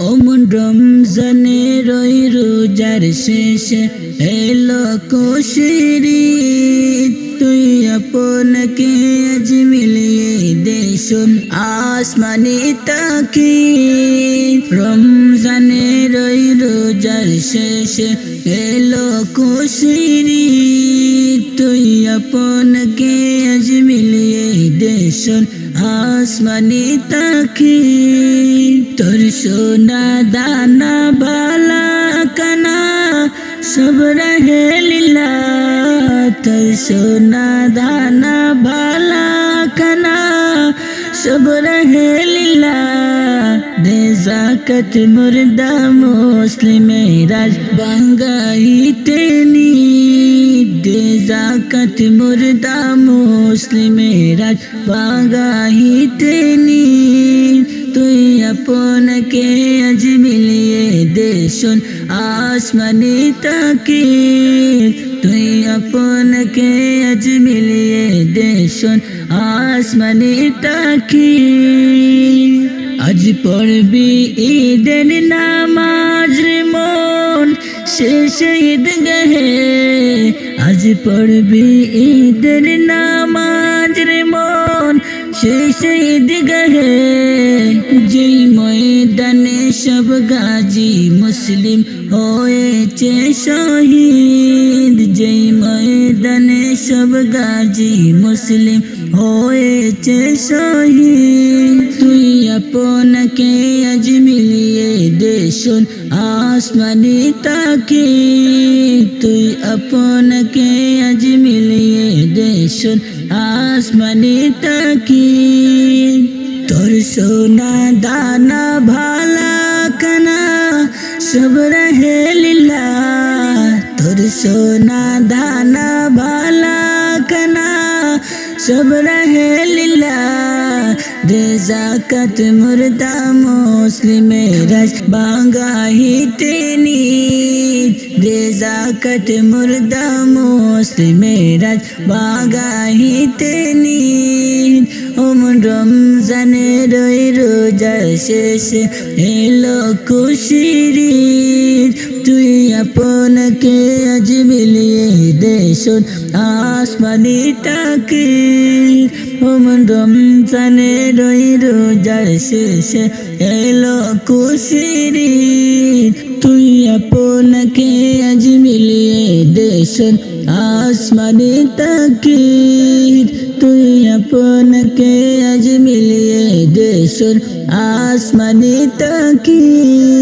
ওমন রমজানের ওই রোজার শেষে এলো খুশির ঈদ, তুই আপনাকে আজ মিলিয়ে দেশুন আসমানি তাকিদ। রমজানের ওই রোজার শেষে এলো খুশির ঈদ, তুই আপনাকে আজ মিলিয়ে দেশুন আসমানি তাকিদ। তোর সোনা দানা বালা কানা সব রহে লীলা, তোর সোনা দানা বালা কানা সব রহে লীলা। দে যাকাত মুর্দা মুসলিমেরাজ বাঙ্গাইতে নিদ, দে যাকাত মুর্দা মুসলিমেরাজ বাঙ্গাইতে নিদ। তুই আপনাকে আজ মিলিয়ে দেশুন আসমানি তাকিদ, তুই আপনাকে আজ মিলিয়ে দেশুন আসমানি তাকিদ। আজ পড়বি ঈদের নামাজ রে মন শেষে ঈদগাহে, আজ পড়বি ঈদের নামাজ রে মন শেষে ঈদগাহে। যেই ময়দানে সব গাজী মুসলিম হয়েছে শহীদ, যেই ময়দানে সব গাজী মুসলিম হয়েছে শহীদ। তুই আপনাকে আজ মিলিয়ে দেশুন আসমানি তাকিদ, তুই আপনাকে আজ মিলিয়ে দেশুন আসমানি তাকিদ। তোর সোনা দানা ভালা কানা সব রহে লীলা, তোর সোনা দানা ভালা কানা সব রহে লীলা। দে যাকাত মুর্দা মুসলিমেরাজ বাঙ্গাইতে নিদ, দে যাকাত মুর্দা মুসলিমেরাজ বাঙ্গাইতে নিদ। ওমন রমজানের ওই রোজার শেষে এলো খুশির ঈদ, তুই আপনাকে আজ মিলিয়ে দেশুন আসমানি তাকিদ। ওমন রমজানের ওই রোজার শেষে এলো খুশির ঈদ, তুই আপনাকে আজ মিলিয়ে দেশুন আসমানি তাকিদ, তুই আপনাকে আজ মিলিয়ে দেশুন আসমানি তাকিদ।